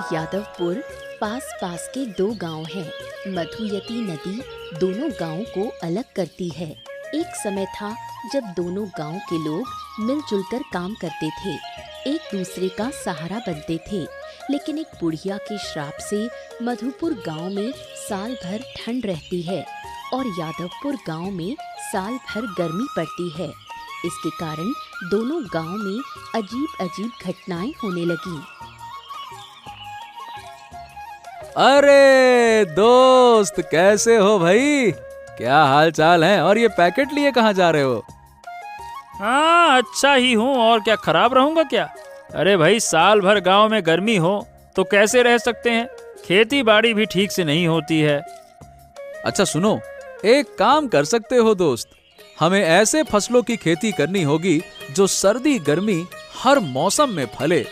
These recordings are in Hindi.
और यादवपुर पास पास के दो गांव हैं। मधुयती नदी दोनों गांवों को अलग करती है। एक समय था जब दोनों गांव के लोग मिलजुल कर काम करते थे, एक दूसरे का सहारा बनते थे। लेकिन एक बुढ़िया के श्राप से मधुपुर गांव में साल भर ठंड रहती है और यादवपुर गांव में साल भर गर्मी पड़ती है। इसके कारण दोनों गांव में अजीब अजीब घटनाएं होने लगी। अरे दोस्त, कैसे हो भाई? क्या हाल चाल है? और ये पैकेट लिए कहाँ जा रहे हो? हाँ, अच्छा ही हूँ और क्या, खराब रहूंगा क्या? अरे भाई, साल भर गांव में गर्मी हो तो कैसे रह सकते हैं? खेती बाड़ी भी ठीक से नहीं होती है। अच्छा सुनो, एक काम कर सकते हो दोस्त, हमें ऐसे फसलों की खेती करनी होगी जो सर्दी गर्मी हर मौसम में फले।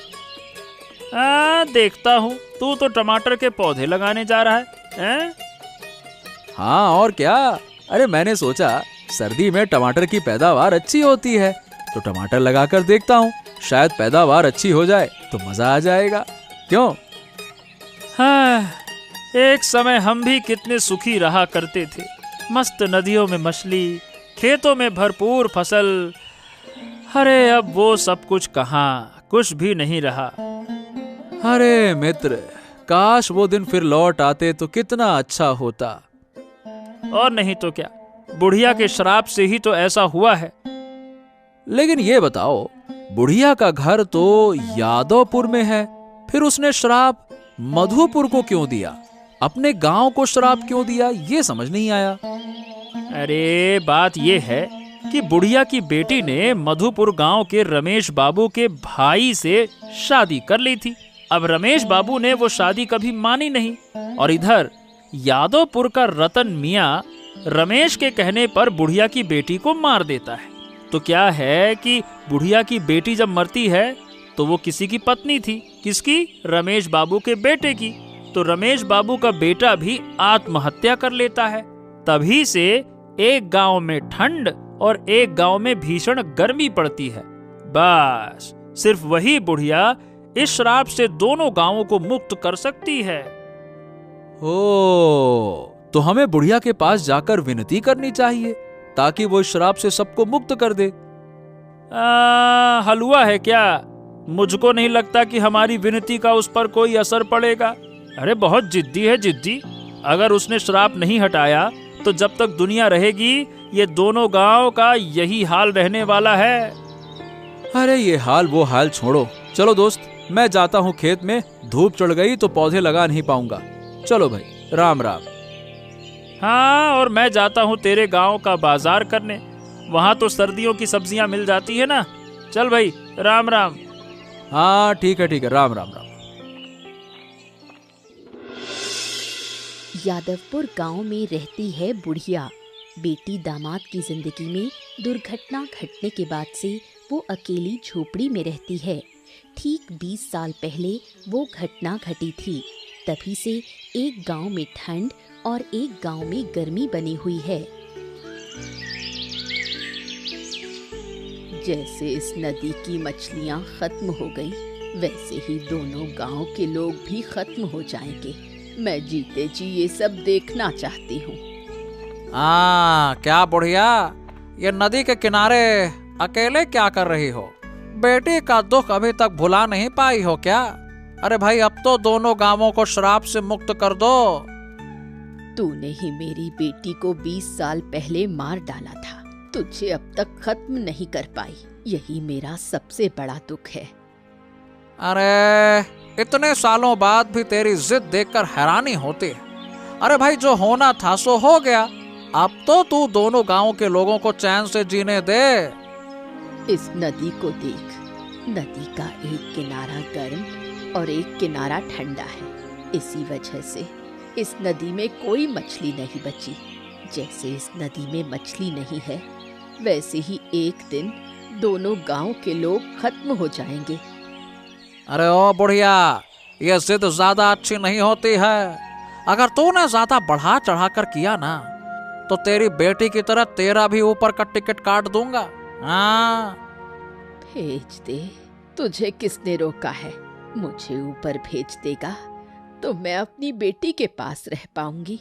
देखता हूँ, तू तो टमाटर के पौधे लगाने जा रहा है? हाँ और क्या। अरे मैंने सोचा सर्दी में टमाटर की पैदावार अच्छी होती है तो टमाटर लगाकर देखता हूँ, शायद पैदावार अच्छी हो जाए तो मजा आ जाएगा। क्यों? हाँ, एक समय हम भी कितने सुखी रहा करते थे। मस्त नदियों में मछली, खेतों में भरपूर फसल। अरे अब वो सब कुछ कहाँ, कुछ भी नहीं रहा। अरे मित्र, काश वो दिन फिर लौट आते तो कितना अच्छा होता। और नहीं तो क्या, बुढ़िया के श्राप से ही तो ऐसा हुआ है। लेकिन ये बताओ, बुढ़िया का घर तो यादवपुर में है, फिर उसने श्राप मधुपुर को क्यों दिया? अपने गांव को श्राप क्यों दिया, ये समझ नहीं आया। अरे बात ये है कि बुढ़िया की बेटी ने मधुपुर गांव के रमेश बाबू के भाई से शादी कर ली थी। अब रमेश बाबू ने वो शादी कभी मानी नहीं और इधर यादवपुर का रतन मियाँ रमेश के कहने पर बुढ़िया की बेटी को मार देता है। तो क्या है कि बुढ़िया की बेटी जब मरती है तो वो किसी की पत्नी थी। किसकी? रमेश बाबू के बेटे की। तो रमेश बाबू का बेटा भी आत्महत्या कर लेता है। तभी से एक गांव में ठंड और एक गांव में भीषण गर्मी पड़ती है। बस सिर्फ वही बुढ़िया इस श्राप से दोनों गांवों को मुक्त कर सकती है। ओ, तो हमें बुढ़िया के पास जाकर विनती करनी चाहिए ताकि वो इस श्राप से सबको मुक्त कर दे। हलवा है क्या? मुझको नहीं लगता कि हमारी विनती का उस पर कोई असर पड़ेगा। अरे बहुत जिद्दी है, जिद्दी। अगर उसने श्राप नहीं हटाया तो जब तक दुनिया रहेगी ये दोनों गांव का यही हाल रहने वाला है। अरे ये हाल वो हाल छोड़ो, चलो दोस्त, मैं जाता हूँ खेत में, धूप चढ़ गई तो पौधे लगा नहीं पाऊंगा। चलो भाई, राम राम। हाँ, और मैं जाता हूँ तेरे गांव का बाजार करने, वहाँ तो सर्दियों की सब्जियाँ मिल जाती है ना। चल भाई, राम राम। हाँ ठीक है, राम राम राम। यादवपुर गांव में रहती है बुढ़िया। बेटी दामाद की जिंदगी में दुर्घटना घटने के बाद से वो अकेली झोपड़ी में रहती है। ठीक 20 साल पहले वो घटना घटी थी। तभी से एक गांव में ठंड और एक गांव में गर्मी बनी हुई है। जैसे इस नदी की मछलियां खत्म हो गई, वैसे ही दोनों गांव के लोग भी खत्म हो जाएंगे। मैं जीते जी ये सब देखना चाहती हूँ। क्या बुढ़िया, ये नदी के किनारे अकेले क्या कर रही हो? बेटी का दुख अभी तक भुला नहीं पाई हो क्या? अरे भाई, अब तो दोनों गांवों को श्राप से मुक्त कर दो। तूने ही मेरी बेटी को 20 साल पहले मार डाला था, तुझे अब तक खत्म नहीं कर पाई। यही मेरा सबसे बड़ा दुख है। अरे इतने सालों बाद भी तेरी जिद देखकर हैरानी होती है। अरे भाई, जो होना था सो हो गया। अब तो तू दोनों गांवों के लोगों को चैन से जीने दे। इस नदी को देख, नदी का एक किनारा गर्म और एक किनारा ठंडा है। इसी वजह से इस नदी में कोई मछली नहीं बची। जैसे इस नदी में मछली नहीं है, वैसे ही एक दिन दोनों गांव के लोग खत्म हो जाएंगे। अरे ओ बुढ़िया, ये जिद ज्यादा अच्छी नहीं होती है। अगर तूने ज्यादा बढ़ा चढ़ा कर किया ना तो तेरी बेटी की तरह तेरा भी ऊपर का टिकट काट दूंगा। हाँ, भेज दे, तुझे किसने रोका है? मुझे ऊपर भेज देगा तो मैं अपनी बेटी के पास रह पाऊंगी।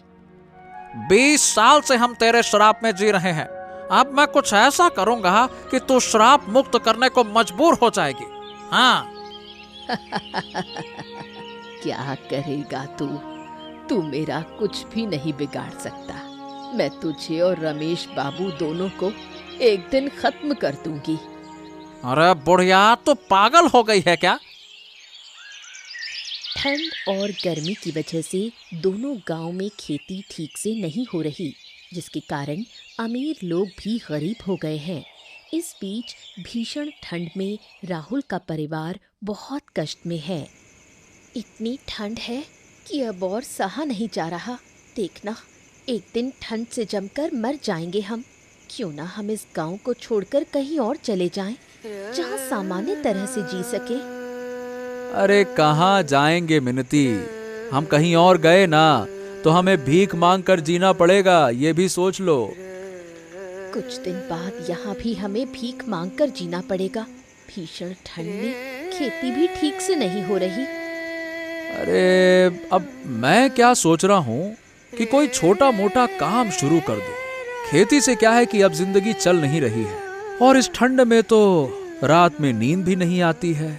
20 साल से हम तेरे श्राप में जी रहे हैं। अब मैं कुछ ऐसा करूंगा कि तू श्राप मुक्त करने को मजबूर हो जाएगी। हाँ। क्या करेगा तू? तू मेरा कुछ भी नहीं बिगाड़ सकता। मैं तुझे और रमेश बाबू दोनों को एक दिन खत्म कर दूंगी। अरे बुढ़िया, तो पागल हो गई है क्या? ठंड और गर्मी की वजह से दोनों गांव में खेती ठीक से नहीं हो रही, जिसके कारण अमीर लोग भी गरीब हो गए हैं। इस बीच भीषण ठंड में राहुल का परिवार बहुत कष्ट में है। इतनी ठंड है कि अब और सहा नहीं जा रहा। देखना, एक दिन ठंड से जमकर मर जाएंगे हम। क्यों ना हम इस गांव को छोड़कर कहीं और चले जाएं, जहां सामान्य तरह से जी सके। अरे कहाँ जाएंगे मिनती, हम कहीं और गए ना तो हमें भीख मांग कर जीना पड़ेगा, ये भी सोच लो। कुछ दिन बाद यहाँ भी हमें भीख मांग कर जीना पड़ेगा। भीषण ठंड में खेती भी ठीक से नहीं हो रही। अरे अब मैं क्या सोच रहा हूँ कि कोई छोटा मोटा काम शुरू कर दो। खेती से क्या है कि अब जिंदगी चल नहीं रही है, और इस ठंड में तो रात में नींद भी नहीं आती है।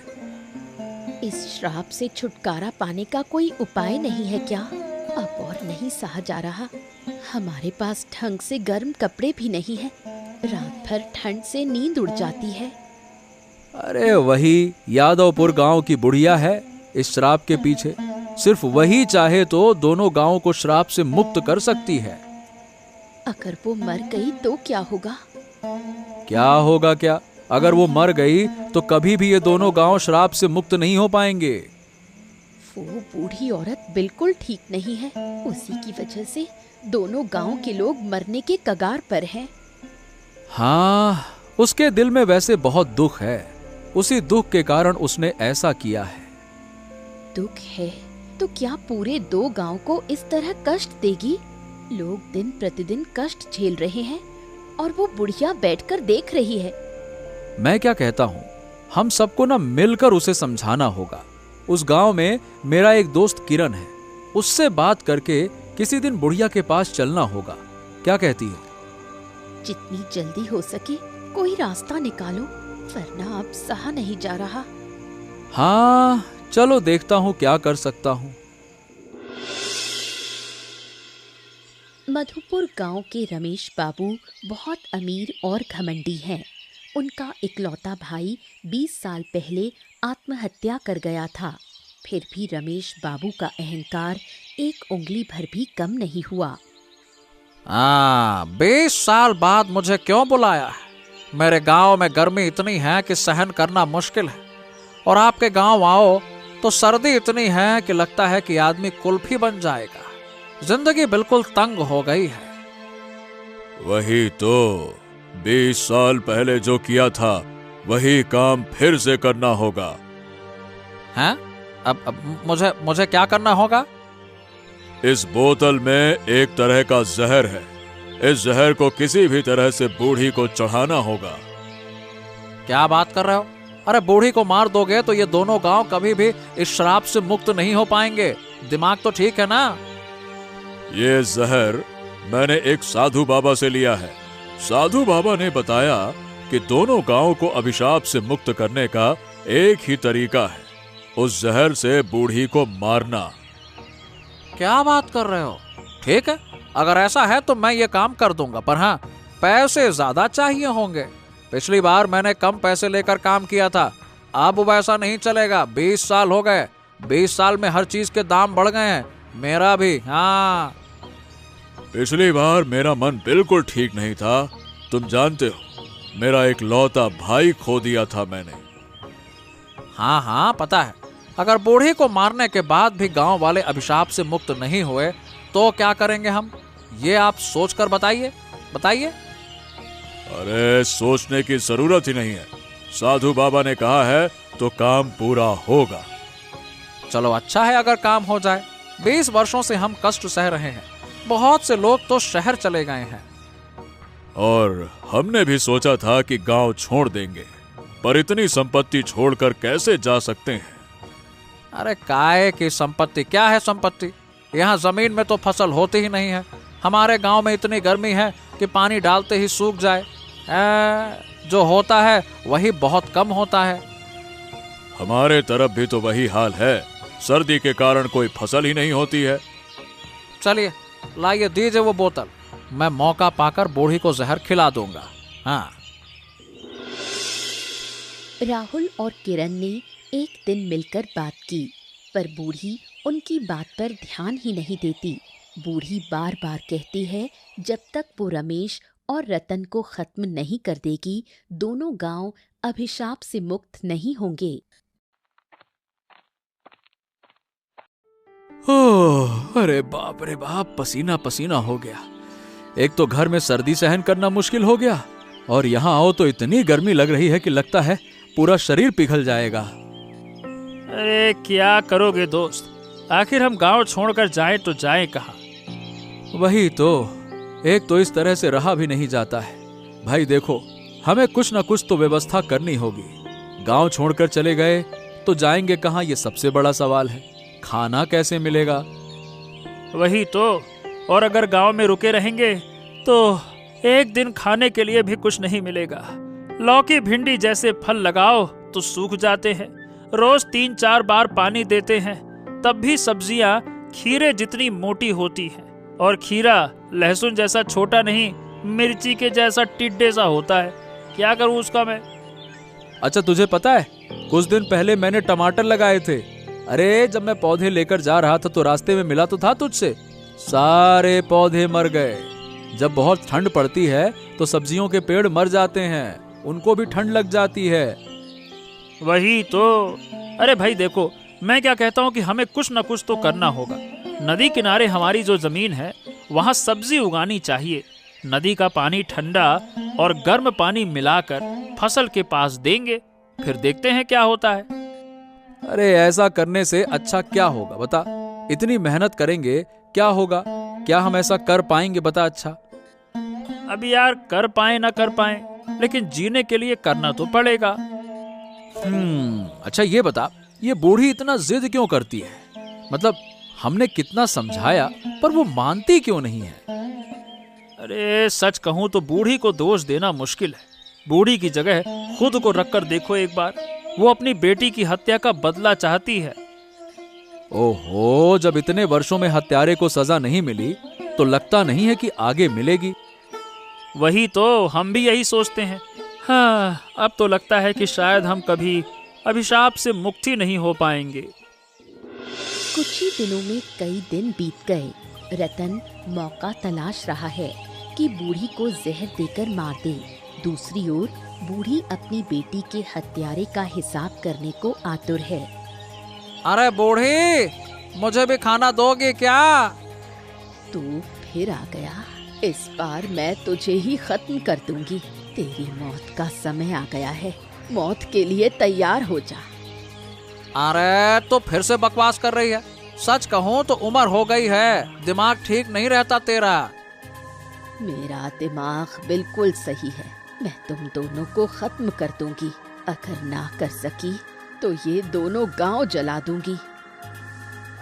इस श्राप से छुटकारा पाने का कोई उपाय नहीं है क्या? अब और नहीं सहा जा रहा। हमारे पास ढंग से गर्म कपड़े भी नहीं है। रात भर ठंड से नींद उड़ जाती है। अरे वही यादवपुर गांव की बुढ़िया है इस श्राप के पीछे। सिर्फ वही चाहे तो दोनों गांवों को श्राप से मुक्त कर सकती है। अगर वो मर गई तो क्या होगा? क्या होगा क्या? अगर वो मर गई तो कभी भी ये दोनों गांव श्राप से मुक्त नहीं हो पाएंगे। वो बूढ़ी औरत बिल्कुल ठीक नहीं है। उसी की वजह से दोनों गांव के लोग मरने के कगार पर हैं। हाँ, उसके दिल में वैसे बहुत दुख है। उसी दुख के कारण उसने ऐसा किया है। दुख है तो क्या पूरे 2 गांव को इस तरह कष्ट देगी? लोग दिन प्रतिदिन कष्ट झेल रहे हैं और वो बुढ़िया बैठकर देख रही है। मैं क्या कहता हूँ, हम सबको ना मिलकर उसे समझाना होगा। उस गांव में मेरा एक दोस्त किरण है, उससे बात करके किसी दिन बुढ़िया के पास चलना होगा। क्या कहती हो? जितनी जल्दी हो सके कोई रास्ता निकालो, वरना अब सहा नहीं जा रहा। हाँ चलो, देखता हूँ क्या कर सकता हूँ। मधुपुर गांव के रमेश बाबू बहुत अमीर और घमंडी हैं। उनका इकलौता भाई 20 साल पहले आत्महत्या कर गया था। फिर भी रमेश बाबू का अहंकार एक उंगली भर भी कम नहीं हुआ। 20 साल बाद मुझे क्यों बुलाया है? मेरे गांव में गर्मी इतनी है कि सहन करना मुश्किल है, और आपके गांव आओ तो सर्दी इतनी है कि लगता है कि आदमी कुल्फी बन जाएगा। जिंदगी बिल्कुल तंग हो गई है। वही तो, 20 साल पहले जो किया था वही काम फिर से करना होगा। हैं? अब मुझे क्या करना होगा? इस बोतल में एक तरह का जहर है। इस जहर को किसी भी तरह से बूढ़ी को चढ़ाना होगा। क्या बात कर रहे हो? अरे बूढ़ी को मार दोगे तो ये दोनों गांव कभी भी इस श्राप से मुक्त नहीं हो पाएंगे। दिमाग तो ठीक है ना? ये जहर मैंने एक साधु बाबा से लिया है। साधु बाबा ने बताया कि दोनों गांव को अभिशाप से मुक्त करने का एक ही तरीका है, उस जहर से बूढ़ी को मारना। क्या बात कर रहे हो? ठीक है, अगर ऐसा है तो मैं ये काम कर दूंगा, पर हाँ, पैसे ज्यादा चाहिए होंगे। पिछली बार मैंने कम पैसे लेकर काम किया था, अब वैसा नहीं चलेगा। 20 साल हो गए, 20 साल में हर चीज के दाम बढ़ गए हैं, मेरा भी। हाँ, पिछली बार मेरा मन बिल्कुल ठीक नहीं था। तुम जानते हो, मेरा एक लौता भाई खो दिया था मैंने। हाँ हाँ पता है। अगर बूढ़ी को मारने के बाद भी गांव वाले अभिशाप से मुक्त नहीं हुए तो क्या करेंगे हम? ये आप सोचकर बताइए। अरे सोचने की जरूरत ही नहीं है। साधु बाबा ने कहा है तो काम पूरा होगा। चलो अच्छा है अगर काम हो जाए। 20 वर्षों से हम कष्ट सह रहे हैं। बहुत से लोग तो शहर चले गए हैं। और हमने भी सोचा था कि गांव छोड़ देंगे, पर इतनी संपत्ति छोड़कर कैसे जा सकते हैं? अरे काय की संपत्ति, क्या है संपत्ति? यहाँ जमीन में तो फसल होती ही नहीं है। हमारे गांव में इतनी गर्मी है कि पानी डालते ही सूख जाए। जो होता है वही बहुत कम होता है। हमारे तरफ भी तो वही हाल है, सर्दी के कारण कोई फसल ही नहीं होती है। चलिए लाइए, दीजिए वो बोतल, मैं मौका पाकर बूढ़ी को जहर खिला दूंगा। हाँ। राहुल और किरण ने एक दिन मिलकर बात की, पर बूढ़ी उनकी बात पर ध्यान ही नहीं देती। बूढ़ी बार बार कहती है जब तक वो रमेश और रतन को खत्म नहीं कर देगी, दोनों गांव अभिशाप से मुक्त नहीं होंगे। अरे बाप रे बाप, पसीना पसीना हो गया। एक तो घर में सर्दी सहन करना मुश्किल हो गया, और यहाँ आओ तो इतनी गर्मी लग रही है कि लगता है पूरा शरीर पिघल जाएगा। अरे क्या करोगे दोस्त, आखिर हम गांव छोड़कर जाएं तो जाएं कहाँ? वही तो, एक तो इस तरह से रहा भी नहीं जाता है। भाई देखो, हमें कुछ ना कुछ तो व्यवस्था करनी होगी। गांव छोड़कर चले गए तो जाएंगे कहाँ, ये सबसे बड़ा सवाल है। खाना कैसे मिलेगा? वही तो, और अगर गांव में रुके रहेंगे तो एक दिन खाने के लिए भी कुछ नहीं मिलेगा। लौकी भिंडी जैसे फल लगाओ तो सूख जाते हैं, रोज 3-4 बार पानी देते हैं, तब भी सब्जियां खीरे जितनी मोटी होती हैं, और खीरा लहसुन जैसा छोटा नहीं, मिर्ची के जैसा टिड्डे सा होता है। क्या करूं उसका मैं? अच्छा तुझे पता है, कुछ दिन पहले मैंने टमाटर लगाए थे। अरे जब मैं पौधे लेकर जा रहा था तो रास्ते में मिला तो था तुझसे, सारे पौधे मर गए। जब बहुत ठंड पड़ती है तो सब्जियों के पेड़ मर जाते हैं, उनको भी ठंड लग जाती है। वही तो। अरे भाई देखो, मैं क्या कहता हूँ कि हमें कुछ न कुछ तो करना होगा। नदी किनारे हमारी जो जमीन है वहाँ सब्जी उगानी चाहिए। नदी का पानी ठंडा और गर्म पानी मिलाकर फसल के पास देंगे, फिर देखते हैं क्या होता है। अरे ऐसा करने से अच्छा क्या होगा बता? इतनी मेहनत करेंगे, क्या होगा? क्या हम ऐसा कर पाएंगे बता? अच्छा अभी यार, कर पाए ना कर पाए, लेकिन जीने के लिए करना तो पड़ेगा। अच्छा ये बता, ये बूढ़ी इतना जिद क्यों करती है? मतलब हमने कितना समझाया पर वो मानती क्यों नहीं है? अरे सच कहूं तो बूढ़ी को दोष देना मुश्किल है। बूढ़ी की जगह खुद को रखकर देखो एक बार, वो अपनी बेटी की हत्या का बदला चाहती है। ओहो, जब इतने वर्षों में हत्यारे को सजा नहीं मिली तो लगता नहीं है कि आगे मिलेगी। वही तो, हम भी यही सोचते हैं। हाँ, अब तो लगता है कि शायद हम कभी अभिशाप से मुक्ति नहीं हो पाएंगे। कुछ ही दिनों में कई दिन बीत गए। रतन मौका तलाश रहा है कि बूढ़ी को जहर देकर मार दे। दूसरी ओर बूढ़ी अपनी बेटी के हत्यारे का हिसाब करने को आतुर है। अरे बूढ़ी, मुझे भी खाना दोगे क्या? तू फिर आ गया। इस बार मैं तुझे ही खत्म कर दूंगी। तेरी मौत का समय आ गया है, मौत के लिए तैयार हो जा। अरे तो फिर से बकवास कर रही है। सच कहूँ तो उम्र हो गई है, दिमाग ठीक नहीं रहता तेरा। मेरा दिमाग बिल्कुल सही है। मैं तुम दोनों को खत्म कर दूंगी। अगर ना कर सकी तो ये दोनों गांव जला दूंगी।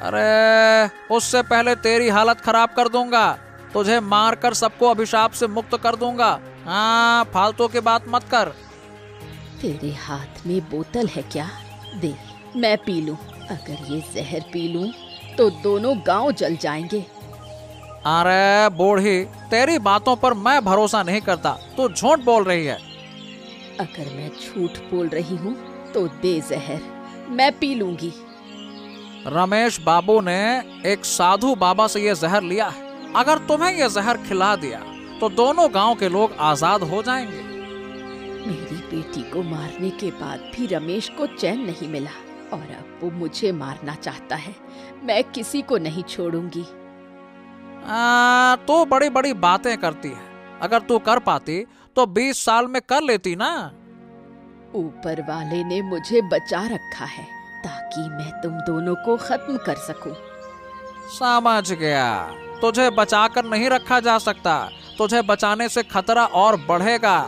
अरे उससे पहले तेरी हालत खराब कर दूंगा। तुझे मारकर सबको अभिशाप से मुक्त कर दूंगा। हाँ, फालतू की बात मत कर। तेरे हाथ में बोतल है क्या? दे, मैं पी लूं। अगर ये जहर पी लूं तो दोनों गांव जल जाएंगे। अरे बूढ़ी, तेरी बातों पर मैं भरोसा नहीं करता। तू झूठ बोल रही है। अगर मैं झूठ बोल रही हूँ तो दे जहर, मैं पी लूंगी। रमेश बाबू ने एक साधु बाबा से ये जहर लिया है। अगर तुम्हें ये जहर खिला दिया तो दोनों गांव के लोग आजाद हो जाएंगे। मेरी बेटी को मारने के बाद भी रमेश को चैन नहीं मिला, और अब वो मुझे मारना चाहता है। मैं किसी को नहीं छोड़ूंगी। तो बड़ी बड़ी बातें करती है। अगर तू कर पाती तो 20 साल में कर लेती ना। ऊपर वाले ने मुझे बचा रखा है ताकि मैं तुम दोनों को खत्म कर सकूं। समझ गया। तुझे बचाकर नहीं रखा जा सकता। तुझे बचाने से खतरा और बढ़ेगा।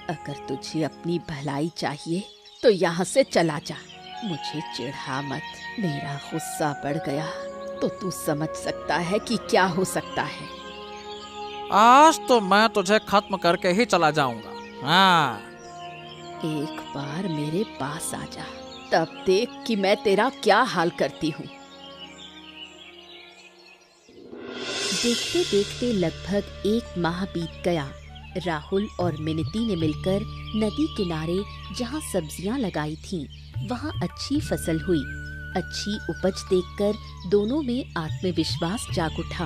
अगर तुझे अपनी भलाई चाहिए तो यहाँ से चला जा। मुझे चिढ़ा मत, मेरा गुस्सा बढ़ गया तो तू समझ सकता है कि क्या हो सकता है। आज तो मैं तुझे खत्म करके ही चला जाऊंगा। हाँ, एक बार मेरे पास आ जा, तब देख कि मैं तेरा क्या हाल करती हूँ। देखते देखते लगभग 1 माह बीत गया। राहुल और मिनती ने मिलकर नदी किनारे जहाँ सब्जियाँ लगाई थीं, वहाँ अच्छी फसल हुई। अच्छी उपज देखकर दोनों में आत्मविश्वास जाग उठा।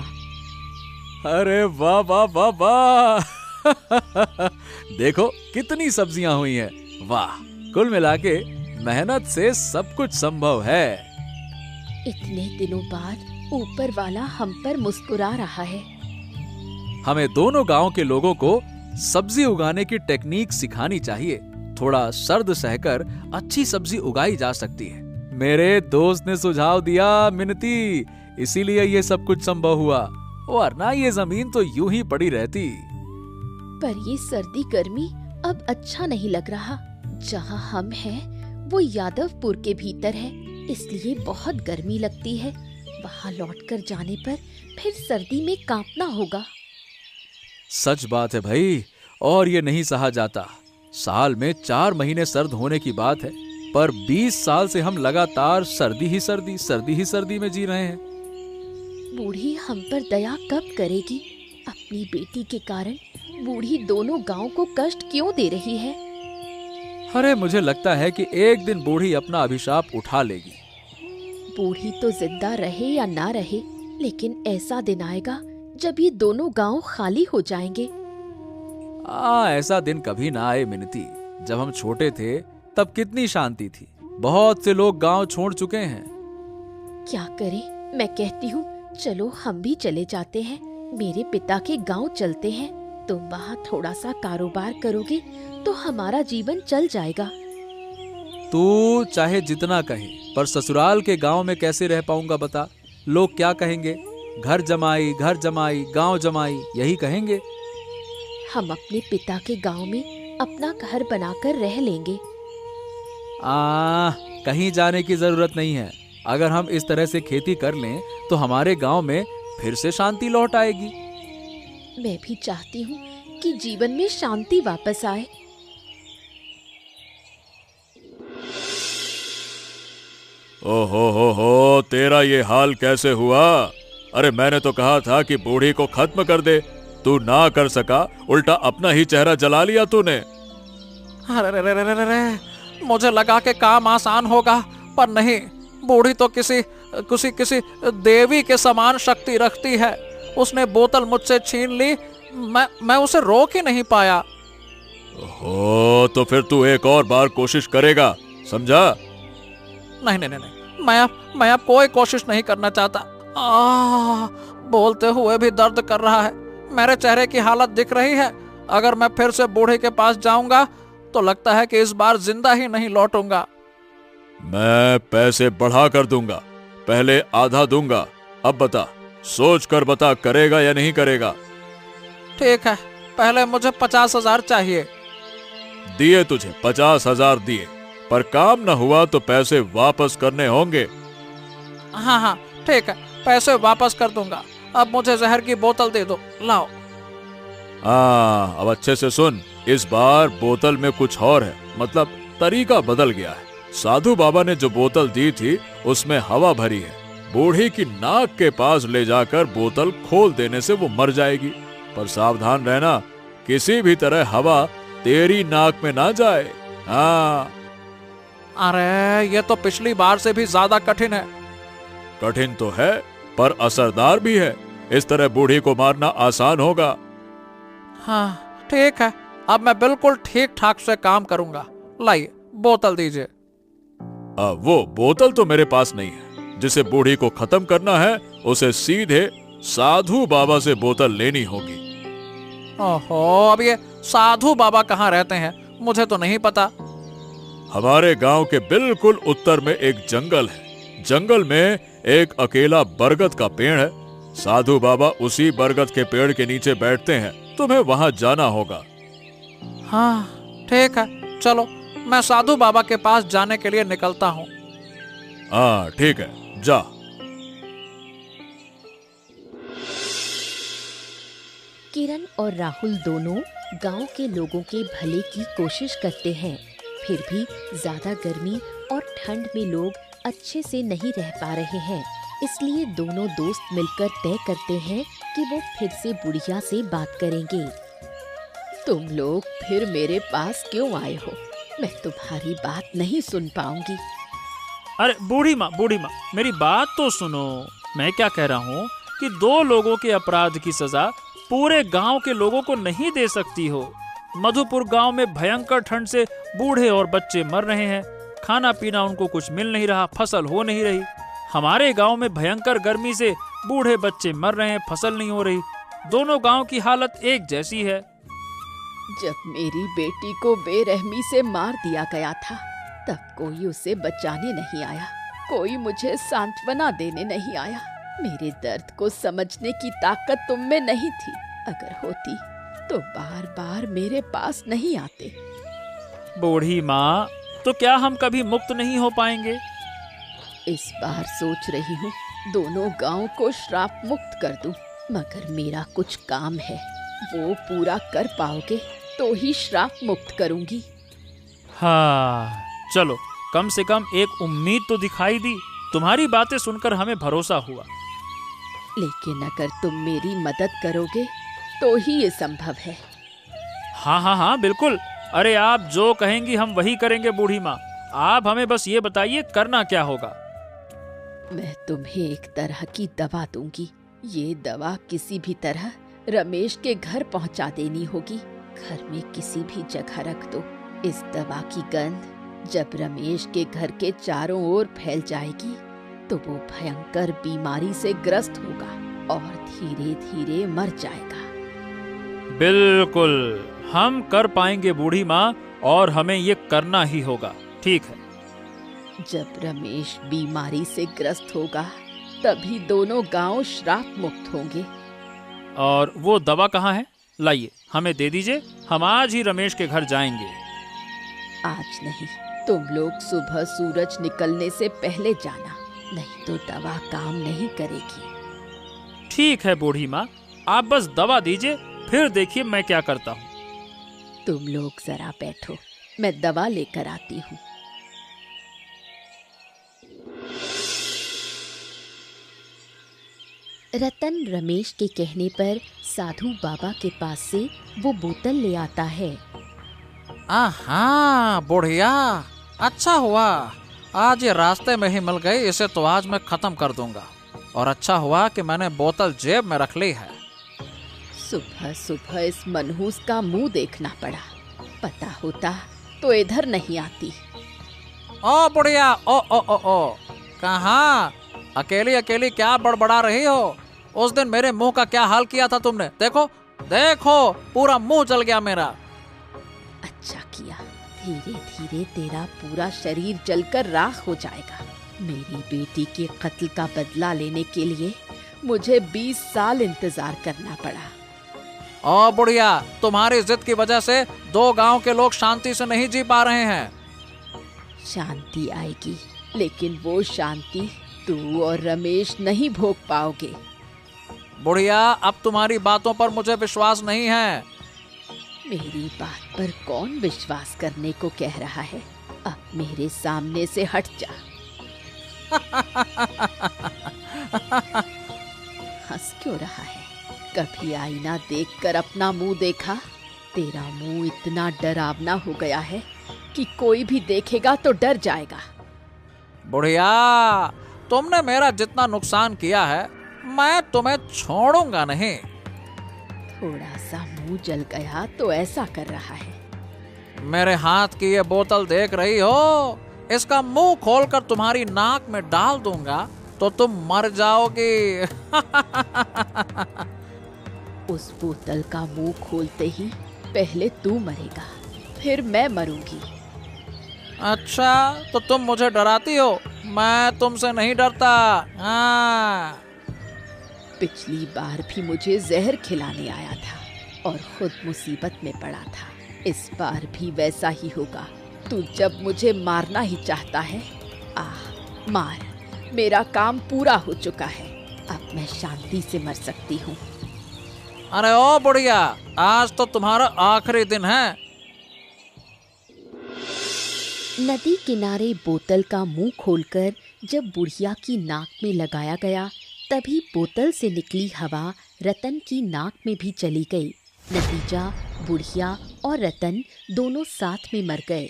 अरे वाह वाह वाह वाह देखो कितनी सब्जियां हुई हैं। वाह, कुल मिला के मेहनत से सब कुछ संभव है। इतने दिनों बाद ऊपर वाला हम पर मुस्कुरा रहा है। हमें दोनों गांव के लोगों को सब्जी उगाने की टेक्निक सिखानी चाहिए। थोड़ा सर्द सहकर अच्छी सब्जी उगाई जा सकती है। मेरे दोस्त ने सुझाव दिया मिनती, इसीलिए ये सब कुछ संभव हुआ, वरना ये जमीन तो यूं ही पड़ी रहती। पर ये सर्दी गर्मी अब अच्छा नहीं लग रहा। जहाँ हम हैं वो यादवपुर के भीतर है, इसलिए बहुत गर्मी लगती है। वहाँ लौटकर जाने पर फिर सर्दी में कांपना होगा। सच बात है भाई, और ये नहीं सहा जाता। साल में 4 महीने सर्द होने की बात है, पर 20 साल से हम लगातार सर्दी ही सर्दी में जी रहे हैं। बूढ़ी हम पर दया कब करेगी? अपनी बेटी के कारण बूढ़ी दोनों गांव को कष्ट क्यों दे रही है? अरे मुझे लगता है कि एक दिन बूढ़ी अपना अभिशाप उठा लेगी। बूढ़ी तो जिंदा रहे या ना रहे, लेकिन ऐसा दिन आएगा जब ये दोनों गांव खाली हो जाएंगे। ऐसा दिन कभी ना आए मिनती। जब हम छोटे थे तब कितनी शांति थी। बहुत से लोग गांव छोड़ चुके हैं। क्या करें? मैं कहती हूँ चलो हम भी चले जाते हैं। मेरे पिता के गांव चलते हैं। तुम वहाँ थोड़ा सा कारोबार करोगे तो हमारा जीवन चल जाएगा। तू चाहे जितना कहे, पर ससुराल के गांव में कैसे रह पाऊंगा बता? लोग क्या कहेंगे? घर जमाई गांव जमाई, यही कहेंगे। हम अपने पिता के गांव में अपना घर बनाकर रह लेंगे। कहीं जाने की जरूरत नहीं है। अगर हम इस तरह से खेती कर लें तो हमारे गांव में फिर से शांति लौट आएगी। मैं भी चाहती हूँ कि जीवन में शांति वापस आए। ओहो, तेरा ये हाल कैसे हुआ? अरे मैंने तो कहा था कि बूढ़ी को खत्म कर दे, तू ना कर सका, उल्टा अपना ही चेहरा जला लिया तूने। अरे मुझे लगा कि काम आसान होगा, पर नहीं। बूढ़ी तो किसी देवी के समान शक्ति रखती है। उसने बोतल मुझसे छीन ली, मैं उसे रोक ही नहीं पाया। हो तो फिर तू एक और बार कोशिश करेगा, समझा? नहीं, मैं अब कोई कोशिश नहीं करना चाहता। बोलते हुए भी दर्द कर रहा है। मेरे चेहरे की हालत दिख रही है। अगर मैं फिर से बूढ़े के पास जाऊंगा तो लगता है कि इस बार जिंदा ही नहीं लौटूंगा। मैं पैसे बढ़ा कर दूंगा, पहले आधा दूंगा। अब बता, सोच कर बता, करेगा या नहीं करेगा? ठीक है, पहले मुझे 50,000 चाहिए। दिए तुझे 50,000 दिए, पर काम न हुआ तो पैसे वापस करने होंगे। हाँ, ठीक है, पैसे वापस कर दूंगा। अब मुझे जहर की बोतल दे दो, लाओ। अब अच्छे से सुन, इस बार बोतल में कुछ और है, मतलब तरीका बदल गया है। साधु बाबा ने जो बोतल दी थी उसमें हवा भरी है। बूढ़ी की नाक के पास ले जाकर बोतल खोल देने से वो मर जाएगी, पर सावधान रहना, किसी भी तरह हवा तेरी नाक में ना जाए। अरे ये तो पिछली बार से भी ज्यादा कठिन है। कठिन तो है, पर असरदार भी है। इस तरह बूढ़ी को मारना आसान होगा। हाँ ठीक है, अब मैं बिल्कुल ठीक ठाक से काम करूंगा। लाइए बोतल दीजिए। वो बोतल तो मेरे पास नहीं है। जिसे बूढ़ी को खत्म करना है उसे सीधे साधु बाबा से बोतल लेनी होगी। ओहो, अब ये साधु बाबा कहाँ रहते हैं? मुझे तो नहीं पता। हमारे गांव के बिल्कुल उत्तर में एक जंगल है। जंगल में एक अकेला बरगद का पेड़ है। साधु बाबा उसी बरगद के पेड़ के नीचे बैठते हैं। तुम्हें वहां जाना होगा। हाँ ठीक है, चलो मैं साधु बाबा के पास जाने के लिए निकलता हूँ। हाँ ठीक है, जा। किरण और राहुल दोनों गांव के लोगों के भले की कोशिश करते हैं, फिर भी ज्यादा गर्मी और ठंड में लोग अच्छे से नहीं रह पा रहे हैं। इसलिए दोनों दोस्त मिलकर तय करते हैं कि वो फिर से बुढ़िया से बात करेंगे। तुम लोग फिर मेरे पास क्यों आए हो? मैं तुम्हारी बात नहीं सुन पाऊंगी। अरे बूढ़ी माँ, मेरी बात तो सुनो। मैं क्या कह रहा हूँ कि 2 लोगों के अपराध की सजा पूरे गांव के लोगों को नहीं दे सकती हो। मधुपुर गांव में भयंकर ठंड से बूढ़े और बच्चे मर रहे हैं, खाना पीना उनको कुछ मिल नहीं रहा, फसल हो नहीं रही। हमारे गांव में भयंकर गर्मी से बूढ़े बच्चे मर रहे हैं, फसल नहीं हो रही। दोनों गांव की हालत एक जैसी है। जब मेरी बेटी को बेरहमी से मार दिया गया था, तब कोई उसे बचाने नहीं आया, कोई मुझे सांत्वना देने नहीं आया। मेरे दर्द को समझने की ताकत तुम में नहीं थी। अगर होती तो बार बार मेरे पास नहीं आते। बूढ़ी माँ, तो क्या हम कभी मुक्त नहीं हो पाएंगे? इस बार सोच रही हूँ दोनों गांव को श्राप मुक्त कर दूं, मगर मेरा कुछ काम है, वो पूरा कर पाओगे तो ही श्राप मुक्त करूंगी। हाँ चलो, कम से कम एक उम्मीद तो दिखाई दी। तुम्हारी बातें सुनकर हमें भरोसा हुआ। लेकिन अगर तुम मेरी मदद करोगे तो ही ये संभव है। हाँ बिल्कुल। अरे आप जो कहेंगी हम वही करेंगे बूढ़ी माँ। आप हमें बस ये बताइए करना क्या होगा। मैं तुम्हें एक तरह की दवा दूंगी। ये दवा किसी भी तरह रमेश के घर पहुंचा देनी होगी। घर में किसी भी जगह रख दो। इस दवा की गंध जब रमेश के घर के चारों ओर फैल जाएगी तो वो भयंकर बीमारी से ग्रस्त होगा और धीरे धीरे मर जाएगा। बिल्कुल, हम कर पाएंगे बूढ़ी माँ, और हमें ये करना ही होगा। ठीक है। जब रमेश बीमारी से ग्रस्त होगा तभी दोनों गांव श्राप मुक्त होंगे। और वो दवा कहाँ है? लाइए, हमें दे दीजिए। हम आज ही रमेश के घर जाएंगे। आज नहीं, तुम लोग सुबह सूरज निकलने से पहले जाना, नहीं तो दवा काम नहीं करेगी। ठीक है बूढ़ी माँ, आप बस दवा दीजिए, फिर देखिए मैं क्या करता हूँ। तुम लोग जरा बैठो, मैं दवा लेकर आती हूँ। रतन रमेश के कहने पर साधु बाबा के पास से वो बोतल ले आता है। हाँ बुढ़िया, अच्छा हुआ आज ये रास्ते में ही मिल गई। इसे तो आज मैं खत्म कर दूंगा। और अच्छा हुआ कि मैंने बोतल जेब में रख ली है। सुबह सुबह इस मनहूस का मुंह देखना पड़ा। पता होता तो इधर नहीं आती। ओ बुढ़िया, ओ कहाँ अकेली अकेली क्या बड़बड़ा रही हो? उस दिन मेरे मुंह का क्या हाल किया था तुमने? देखो देखो, पूरा मुंह जल गया मेरा। अच्छा किया, धीरे धीरे तेरा पूरा शरीर जलकर राख हो जाएगा। मेरी बेटी के कत्ल का बदला लेने के लिए मुझे 20 साल इंतजार करना पड़ा। ओ बुढ़िया, तुम्हारी जिद की वजह से 2 गांव के लोग शांति से नहीं जी पा रहे हैं। शांति आएगी, लेकिन वो शांति तू और रमेश नहीं भोग पाओगे। बुढ़िया, अब तुम्हारी बातों पर मुझे विश्वास नहीं है। मेरी बात पर कौन विश्वास करने को कह रहा है? अब मेरे सामने से हट जा। हंस क्यों रहा है? कभी आईना देखकर अपना मुंह देखा? तेरा मुंह इतना डरावना हो गया है कि कोई भी देखेगा तो डर जाएगा। बुढ़िया, तुमने मेरा जितना नुकसान किया है मैं तुम्हें छोड़ूंगा नहीं। थोड़ा सा मुंह जल गया तो ऐसा कर रहा है। मेरे हाथ की ये बोतल देख रही हो? इसका मुंह खोलकर तुम्हारी नाक में डाल दूंगा तो तुम मर जाओगी। उस बोतल का मुंह खोलते ही पहले तू मरेगा, फिर मैं मरूंगी। अच्छा, तो तुम मुझे डराती हो? मैं तुमसे नहीं डरता। हाँ। पिछली बार भी मुझे जहर खिलाने आया था और खुद मुसीबत में पड़ा था। इस बार भी वैसा ही होगा। तू जब मुझे मारना ही चाहता है, मार, मेरा काम पूरा हो चुका है। अब मैं शांति से मर सकती हूँ। अरे ओ बुढ़िया, आज तो तुम्हारा आखिरी दिन है। नदी किनारे बोतल का मुंह खोलकर जब बुढ़िया की नाक में लगाया गया, तभी बोतल से निकली हवा रतन की नाक में भी चली गई। नतीजा, बुढ़िया और रतन दोनों साथ में मर गए।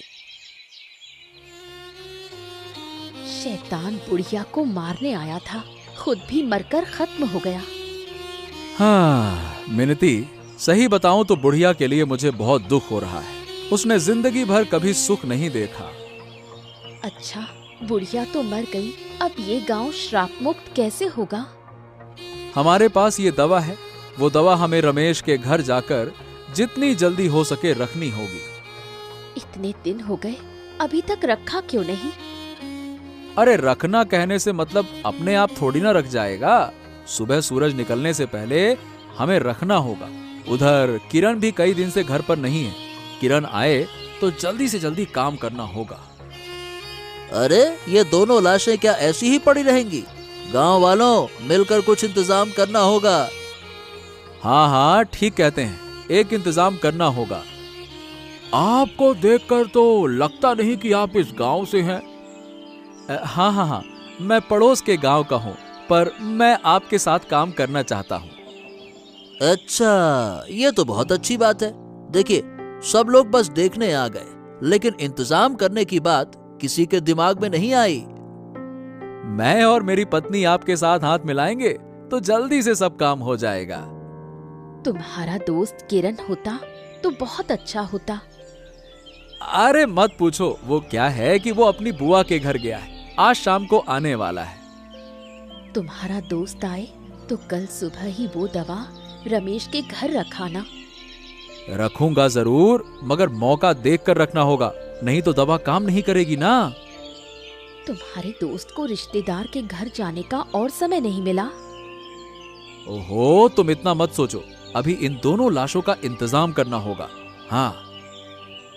शैतान बुढ़िया को मारने आया था, खुद भी मरकर खत्म हो गया। हाँ मिनती, सही बताऊं तो बुढ़िया के लिए मुझे बहुत दुख हो रहा है। उसने जिंदगी भर कभी सुख नहीं देखा। अच्छा, बुढ़िया तो मर गई, अब ये गांव श्राप मुक्त कैसे होगा? हमारे पास ये दवा है। वो दवा हमें रमेश के घर जाकर जितनी जल्दी हो सके रखनी होगी। इतने दिन हो गए, अभी तक रखा क्यों नहीं? अरे रखना कहने से मतलब अपने आप थोड़ी ना रख जाएगा। सुबह सूरज निकलने से पहले हमें रखना होगा। उधर किरण भी कई दिन से घर पर नहीं है। किरण आए तो जल्दी से जल्दी काम करना होगा। अरे ये दोनों लाशें क्या ऐसी ही पड़ी रहेंगी? गांव वालों, मिलकर कुछ इंतजाम करना होगा। हाँ हाँ ठीक कहते हैं, एक इंतजाम करना होगा। आपको देखकर तो लगता नहीं कि आप इस गांव से हैं। हाँ हाँ हाँ, मैं पड़ोस के गांव का हूँ, पर मैं आपके साथ काम करना चाहता हूँ। अच्छा, ये तो बहुत अच्छी बात है। देखिए, सब लोग बस देखने आ गए, लेकिन इंतजाम करने की बात किसी के दिमाग में नहीं आई। मैं और मेरी पत्नी आपके साथ हाथ मिलाएंगे तो जल्दी से सब काम हो जाएगा। तुम्हारा दोस्त किरण होता तो बहुत अच्छा होता। अरे मत पूछो, वो क्या है कि वो अपनी बुआ के घर गया है, आज शाम को आने वाला है। तुम्हारा दोस्त आए तो कल सुबह ही वो दवा रमेश के घर रखाना। रखूंगा जरूर, मगर मौका देखकर रखना होगा, नहीं तो दवा काम नहीं करेगी ना। तुम्हारे दोस्त को रिश्तेदार के घर जाने का और समय नहीं मिला। ओहो, तुम इतना मत सोचो, अभी इन दोनों लाशों का इंतजाम करना होगा। हाँ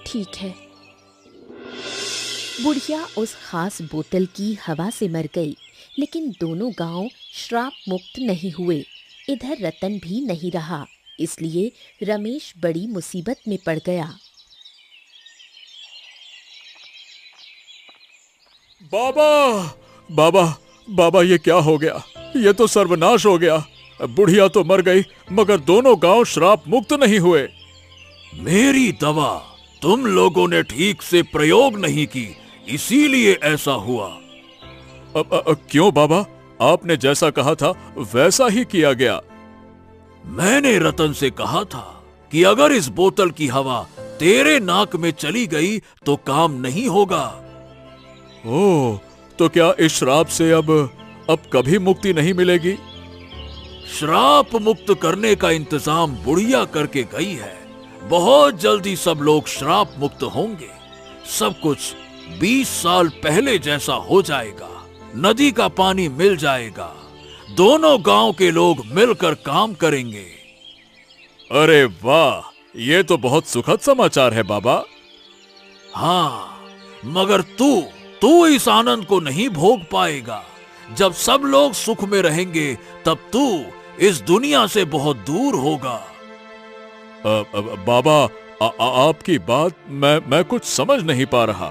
ठीक है। बुढ़िया उस खास बोतल की हवा से मर गई, लेकिन दोनों गांव श्राप मुक्त नहीं हुए। इधर रतन भी नहीं रहा, इसलिए रमेश बड़ी मुसीबत में पड़ गया। बाबा बाबा बाबा, ये क्या हो गया? ये तो सर्वनाश हो गया। बुढ़िया तो मर गई, मगर दोनों गांव श्राप मुक्त नहीं हुए। मेरी दवा तुम लोगों ने ठीक से प्रयोग नहीं की, इसीलिए ऐसा हुआ। क्यों बाबा? आपने जैसा कहा था वैसा ही किया गया। मैंने रतन से कहा था कि अगर इस बोतल की हवा तेरे नाक में चली गई तो काम नहीं होगा। ओह, तो क्या इस श्राप से अब कभी मुक्ति नहीं मिलेगी? श्राप मुक्त करने का इंतजाम बुढ़िया करके गई है। बहुत जल्दी सब लोग श्राप मुक्त होंगे। सब कुछ 20 साल पहले जैसा हो जाएगा। नदी का पानी मिल जाएगा। दोनों गांव के लोग मिलकर काम करेंगे। अरे वाह, ये तो बहुत सुखद समाचार है बाबा। हाँ, मगर तू इस आनंद को नहीं भोग पाएगा। जब सब लोग सुख में रहेंगे तब तू इस दुनिया से बहुत दूर होगा। बाबा, आपकी बात मैं कुछ समझ नहीं पा रहा।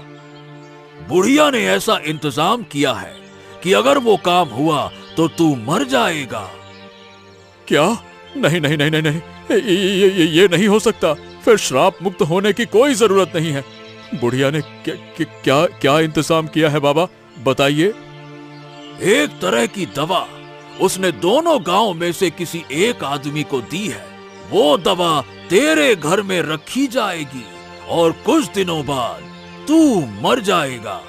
बुढ़िया ने ऐसा इंतजाम किया है कि अगर वो काम हुआ तो तू मर जाएगा। क्या? नहीं नहीं नहीं नहीं नहीं, ये नहीं हो सकता। फिर श्राप मुक्त होने की कोई जरूरत नहीं है। बुढ़िया ने क्या इंतजाम किया है बाबा, बताइए। एक तरह की दवा उसने दोनों गांव में से किसी एक आदमी को दी है। वो दवा तेरे घर में रखी जाएगी और कुछ दिनों बाद तू मर जाएगा।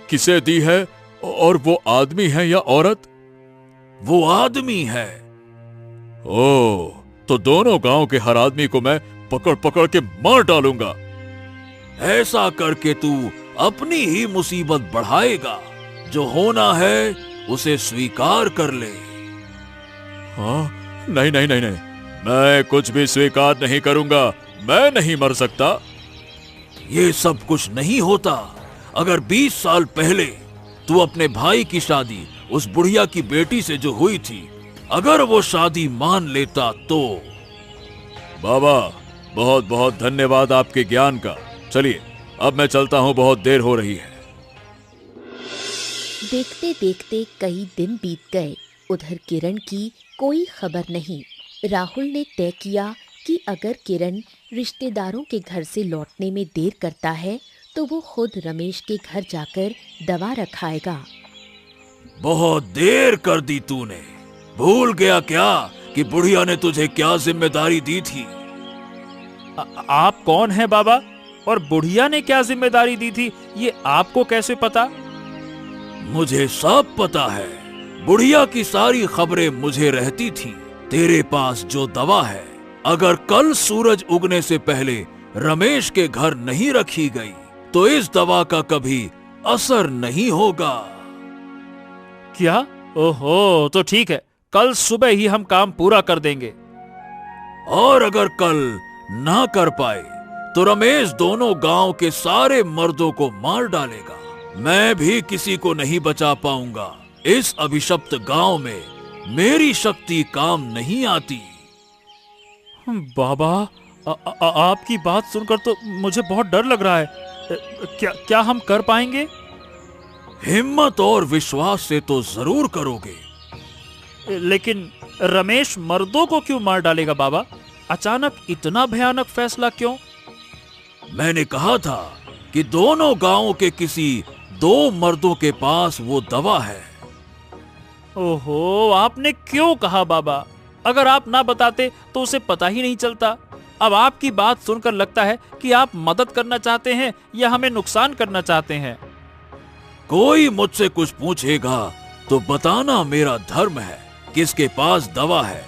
किसे दी है? और वो आदमी है या औरत? वो आदमी है। ओह, तो दोनों गांव के हर आदमी को मैं पकड़ पकड़ के मार डालूंगा। ऐसा करके तू अपनी ही मुसीबत बढ़ाएगा। जो होना है उसे स्वीकार कर ले। हाँ, नहीं नहीं नहीं नहीं, मैं कुछ भी स्वीकार नहीं करूंगा। मैं नहीं मर सकता। ये सब कुछ नहीं होता अगर 20 साल पहले तू अपने भाई की शादी उस बुढ़िया की बेटी से जो हुई थी, अगर वो शादी मान लेता तो। बाबा, बहुत बहुत धन्यवाद आपके ज्ञान का। चलिए अब मैं चलता हूँ, बहुत देर हो रही है। देखते देखते कई दिन बीत गए। उधर किरण की कोई खबर नहीं। राहुल ने तय किया कि अगर किरण रिश्तेदारों के घर से लौटने में देर करता है तो वो खुद रमेश के घर जाकर दवा रखाएगा। बहुत देर कर दी तूने। भूल गया क्या कि बुढ़िया ने तुझे क्या जिम्मेदारी दी थी? आप कौन हैं बाबा, और बुढ़िया ने क्या जिम्मेदारी दी थी, ये आपको कैसे पता? मुझे सब पता है। बुढ़िया की सारी खबरें मुझे रहती थी। तेरे पास जो दवा है, अगर कल सूरज उगने से पहले रमेश के घर नहीं रखी गई तो इस दवा का कभी असर नहीं होगा। क्या? ओहो, तो ठीक है, कल सुबह ही हम काम पूरा कर देंगे। और अगर कल ना कर पाए तो रमेश दोनों गांव के सारे मर्दों को मार डालेगा। मैं भी किसी को नहीं बचा पाऊंगा। इस अभिशप्त गांव में मेरी शक्ति काम नहीं आती। बाबा, आपकी बात सुनकर तो मुझे बहुत डर लग रहा है। क्या हम कर पाएंगे? हिम्मत और विश्वास से तो जरूर करोगे। लेकिन रमेश मर्दों को क्यों मार डालेगा बाबा? अचानक इतना भयानक फैसला क्यों? मैंने कहा था कि दोनों गांवों के किसी 2 मर्दों के पास वो दवा है। ओहो, आपने क्यों कहा बाबा? अगर आप ना बताते तो उसे पता ही नहीं चलता। अब आपकी बात सुनकर लगता है कि आप मदद करना चाहते हैं या हमें नुकसान करना चाहते हैं। कोई मुझसे कुछ पूछेगा तो बताना मेरा धर्म है। किसके पास दवा है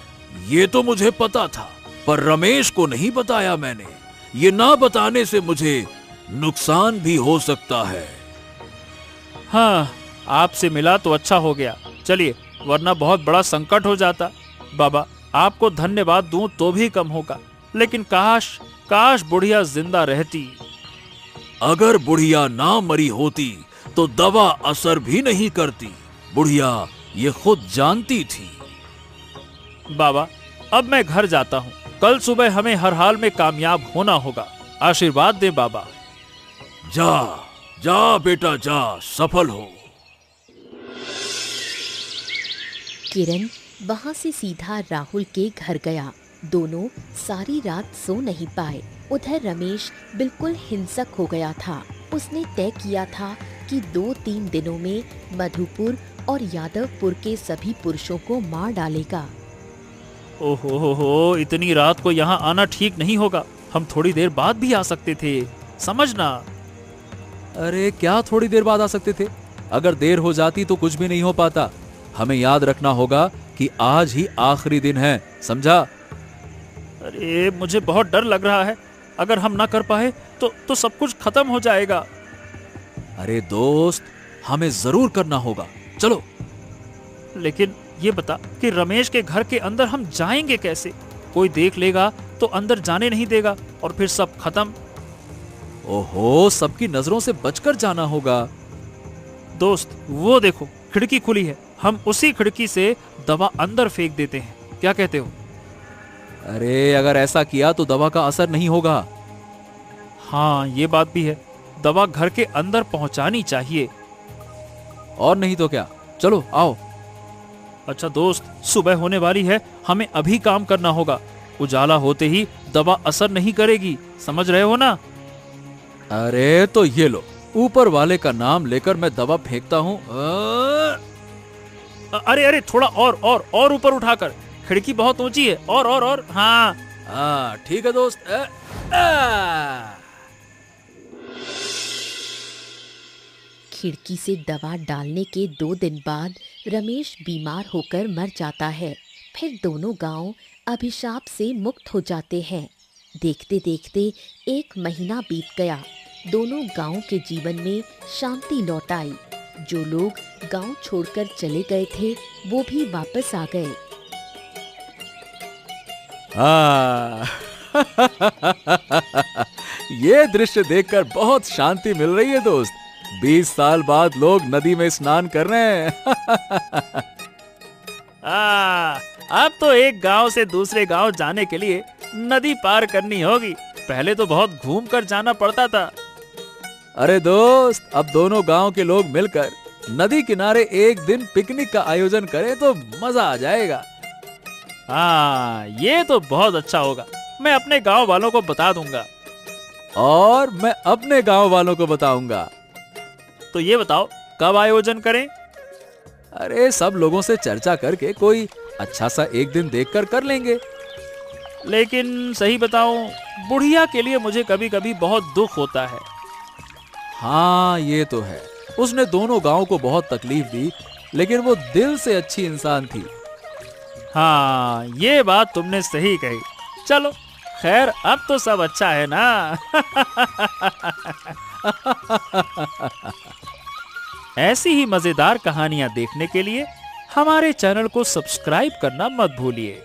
ये तो मुझे पता था, पर रमेश को नहीं बताया मैंने। ये ना बताने से मुझे नुकसान भी हो सकता है। हाँ, आपसे मिला तो अच्छा हो गया। चलिए, वरना बहुत बड़ा संकट हो जाता। बाबा, आपको धन्यवाद दूं तो भी कम होगा, लेकिन काश बुढ़िया जिंदा रहती। अगर बुढ़िया ना मरी होती तो दवा असर भी नहीं करती। बुढ़िया ये खुद जानती थी। बाबा, अब मैं घर जाता हूँ। कल सुबह हमें हर हाल में कामयाब होना होगा। आशीर्वाद दें बाबा। जा जा बेटा जा, सफल हो। किरण वहां से सीधा राहुल के घर गया। दोनों सारी रात सो नहीं पाए। उधर रमेश बिल्कुल हिंसक हो गया था। उसने तय किया था कि 2-3 दिनों में मधुपुर और यादवपुर के सभी पुरुषों को मार डालेगा। ओहो, इतनी रात को यहाँ आना ठीक नहीं होगा। हम थोड़ी देर बाद भी आ सकते थे, समझना। अरे क्या थोड़ी देर बाद आ सकते थे? अगर देर हो जाती तो कुछ भी नहीं हो पाता। हमें याद रखना होगा कि आज ही आखिरी दिन है, समझा? अरे मुझे बहुत डर लग रहा है। अगर हम ना कर पाए तो सब कुछ खत्म हो जाएगा। अरे दोस्त, हमें जरूर करना होगा। चलो। लेकिन ये बता कि रमेश के घर के अंदर हम जाएंगे कैसे? कोई देख लेगा तो अंदर जाने नहीं देगा और फिर सब खत्म। ओहो, सबकी नजरों से बचकर जाना होगा। दोस्त, वो देखो, खिड़की खुली है। हम उसी खिड़की से दवा अंदर फेंक देते हैं, क्या कहते हो? अरे अगर ऐसा किया तो दवा का असर नहीं होगा। हाँ, ये बात भी है। दवा घर के अंदर पहुंचानी चाहिए। और नहीं तो क्या। चलो आओ। अच्छा दोस्त, सुबह होने वाली है। हमें अभी काम करना होगा। उजाला होते ही दवा असर नहीं करेगी, समझ रहे हो ना? अरे तो ये लो, ऊपर वाले का नाम लेकर मैं दवा फेंकता हूँ। अरे थोड़ा और ऊपर उठाकर। खिड़की बहुत ऊंची है। और हाँ, ठीक है दोस्त। खिड़की से दवा डालने के 2 दिन बाद रमेश बीमार होकर मर जाता है। फिर दोनों गांव अभिशाप से मुक्त हो जाते हैं। देखते देखते 1 महीना बीत गया। दोनों गांव के जीवन में शांति लौट आई। जो लोग गांव छोड़कर चले गए थे वो भी वापस आ गए। ये दृश्य देखकर बहुत शांति मिल रही है दोस्त। 20 साल बाद लोग नदी में स्नान कर रहे हैं। अब तो एक गांव से दूसरे गांव जाने के लिए नदी पार करनी होगी। पहले तो बहुत घूम कर जाना पड़ता था। अरे दोस्त, अब दोनों गांव के लोग मिलकर नदी किनारे एक दिन पिकनिक का आयोजन करें तो मजा आ जाएगा। हाँ, ये तो बहुत अच्छा होगा। मैं अपने गांव वालों को बता दूंगा। और मैं अपने गांव वालों को बताऊंगा। तो ये बताओ, कब आयोजन करें? अरे सब लोगों से चर्चा करके कोई अच्छा सा एक दिन देखकर कर लेंगे। लेकिन सही बताऊं, बुढ़िया के लिए मुझे कभी कभी बहुत दुख होता है। हाँ, ये तो है। उसने दोनों गांव को बहुत तकलीफ दी, लेकिन वो दिल से अच्छी इंसान थी। हाँ, ये बात तुमने सही कही। चलो खैर, अब तो सब अच्छा है ना। ऐसी ही मजेदार कहानियां देखने के लिए हमारे चैनल को सब्सक्राइब करना मत भूलिए।